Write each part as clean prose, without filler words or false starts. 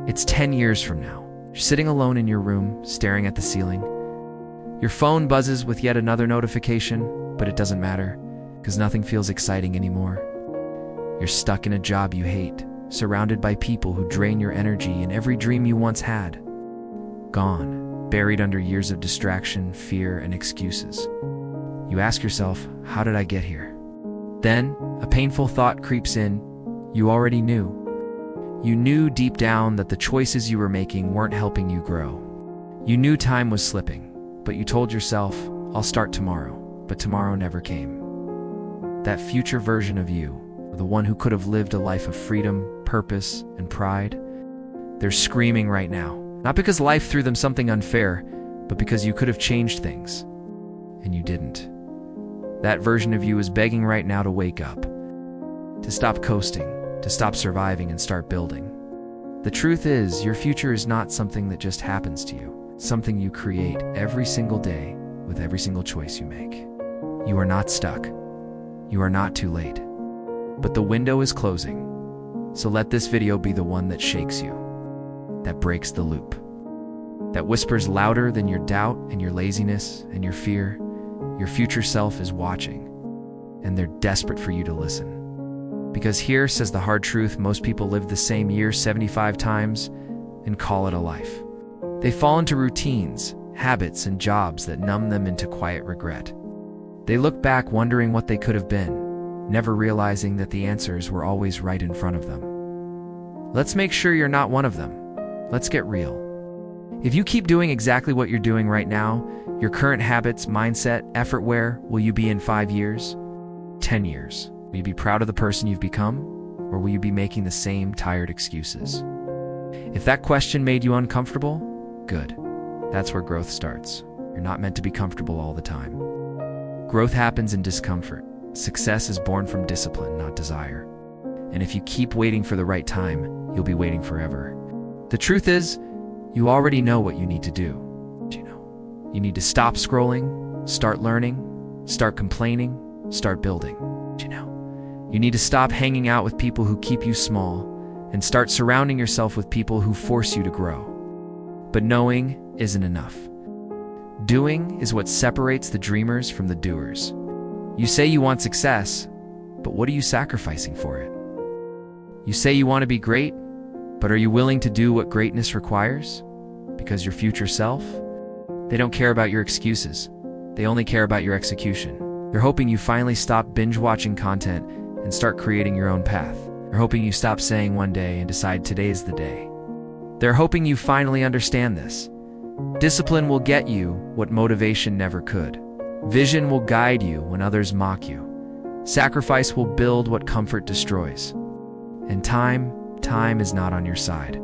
It's 10 years from now. You're sitting alone in your room, staring at the ceiling. Your phone buzzes with yet another notification, but it doesn't matter, because nothing feels exciting anymore. You're stuck in a job you hate, surrounded by people who drain your energy, and every dream you once had. Gone, buried under years of distraction, fear, and excuses. You ask yourself, how did I get here? Then, a painful thought creeps in. You already knew. You knew deep down that the choices you were making weren't helping you grow. You knew time was slipping, but you told yourself, I'll start tomorrow. But tomorrow never came. That future version of you, the one who could have lived a life of freedom, purpose, and pride, they're screaming right now. Not because life threw them something unfair, but because you could have changed things, and you didn't. That version of you is begging right now to wake up, to stop coasting, to stop surviving and start building. The truth is, your future is not something that just happens to you. It's something you create every single day with every single choice you make. You are not stuck. You are not too late. But the window is closing. So let this video be the one that shakes you, that breaks the loop, that whispers louder than your doubt and your laziness and your fear. Your future self is watching, and they're desperate for you to listen. Because here, says the hard truth, most people live the same year 75 times and call it a life. They fall into routines, habits, and jobs that numb them into quiet regret. They look back wondering what they could have been, never realizing that the answers were always right in front of them. Let's make sure you're not one of them. Let's get real. If you keep doing exactly what you're doing right now, your current habits, mindset, effort, where will you be in 5 years, 10 years? Will you be proud of the person you've become, or will you be making the same tired excuses? If that question made you uncomfortable, good. That's where growth starts. You're not meant to be comfortable all the time. Growth happens in discomfort. Success is born from discipline, not desire. And if you keep waiting for the right time, you'll be waiting forever. The truth is, you already know what you need to do. You need to stop scrolling, start learning, start complaining, start building. You need to stop hanging out with people who keep you small and start surrounding yourself with people who force you to grow. But knowing isn't enough. Doing is what separates the dreamers from the doers. You say you want success, but what are you sacrificing for it? You say you want to be great, but are you willing to do what greatness requires? Because your future self, they don't care about your excuses. They only care about your execution. They're hoping you finally stop binge-watching content and start creating your own path. They're hoping you stop saying one day and decide today's the day. They're hoping you finally understand this. Discipline will get you what motivation never could. Vision will guide you when others mock you. Sacrifice will build what comfort destroys. And time is not on your side.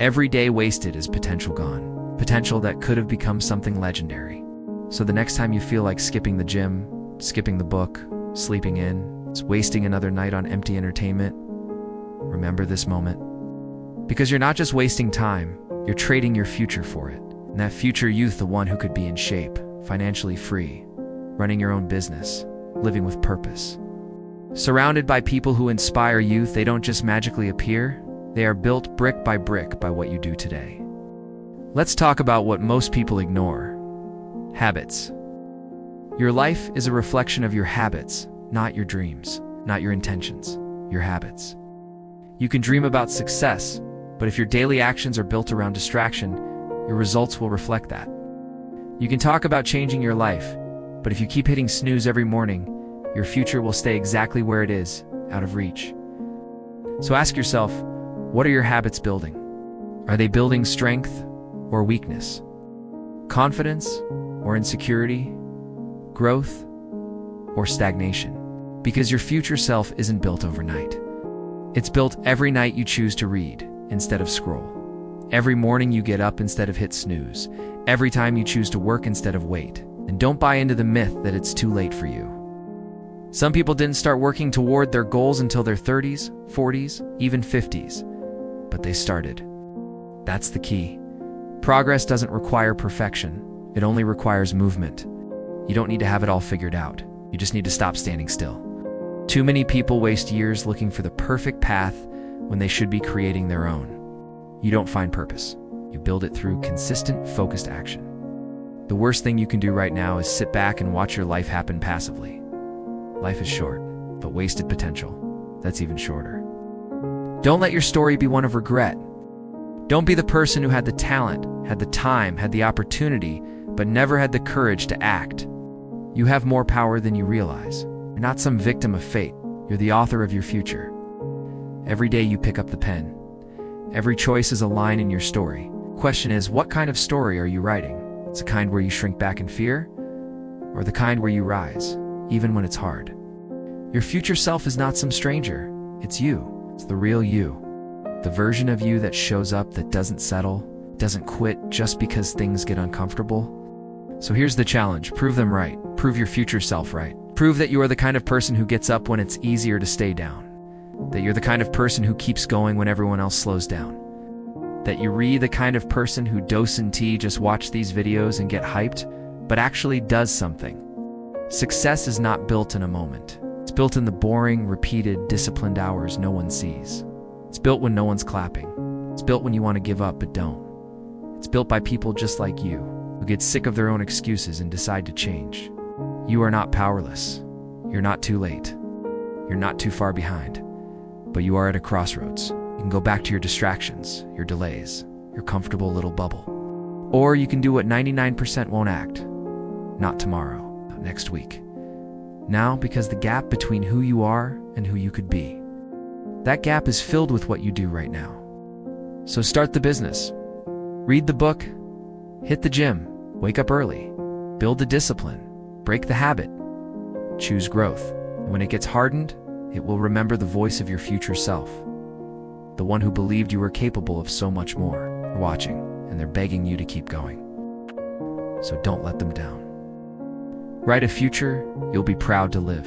Every day wasted is potential gone. Potential that could have become something legendary. So the next time you feel like skipping the gym, skipping the book, sleeping in, wasting another night on empty entertainment, remember this moment. Because you're not just wasting time, you're trading your future for it. And that future youth, the one who could be in shape, financially free, running your own business, living with purpose. Surrounded by people who inspire youth, they don't just magically appear, they are built brick by what you do today. Let's talk about what most people ignore. Habits. Your life is a reflection of your habits, not your dreams, not your intentions, your habits. You can dream about success, but if your daily actions are built around distraction, your results will reflect that. You can talk about changing your life, but if you keep hitting snooze every morning, your future will stay exactly where it is, out of reach. So ask yourself, what are your habits building? Are they building strength or weakness? Confidence or insecurity? Growth or stagnation? Because your future self isn't built overnight. It's built every night you choose to read instead of scroll. Every morning you get up instead of hit snooze. Every time you choose to work instead of wait. And don't buy into the myth that it's too late for you. Some people didn't start working toward their goals until their 30s, 40s, even 50s. But they started. That's the key. Progress doesn't require perfection. It only requires movement. You don't need to have it all figured out. You just need to stop standing still. Too many people waste years looking for the perfect path when they should be creating their own. You don't find purpose. You build it through consistent, focused action. The worst thing you can do right now is sit back and watch your life happen passively. Life is short, but wasted potential, that's even shorter. Don't let your story be one of regret. Don't be the person who had the talent, had the time, had the opportunity, but never had the courage to act. You have more power than you realize. You're not some victim of fate. You're the author of your future. Every day you pick up the pen. Every choice is a line in your story. Question is, what kind of story are you writing? It's the kind where you shrink back in fear, or the kind where you rise, even when it's hard? Your future self is not some stranger. It's you. It's the real you. The version of you that shows up, that doesn't settle, doesn't quit just because things get uncomfortable. So here's the challenge. Prove them right. Prove your future self right. Prove that you are the kind of person who gets up when it's easier to stay down. That you're the kind of person who keeps going when everyone else slows down. That you're the kind of person who doesn't just watch these videos and get hyped, but actually does something. Success is not built in a moment. It's built in the boring, repeated, disciplined hours no one sees. It's built when no one's clapping. It's built when you want to give up but don't. It's built by people just like you, who get sick of their own excuses and decide to change. You are not powerless. You're not too late. You're not too far behind. But you are at a crossroads. You can go back to your distractions, your delays, your comfortable little bubble. Or you can do what 99% won't act. Not tomorrow, not next week. Now, because the gap between who you are and who you could be, that gap is filled with what you do right now. So start the business. Read the book. Hit the gym. Wake up early. Build the discipline. Break the habit. Choose growth. And when it gets hardened, it will remember the voice of your future self. The one who believed you were capable of so much more. They're watching, and they're begging you to keep going. So don't let them down. Write a future you'll be proud to live.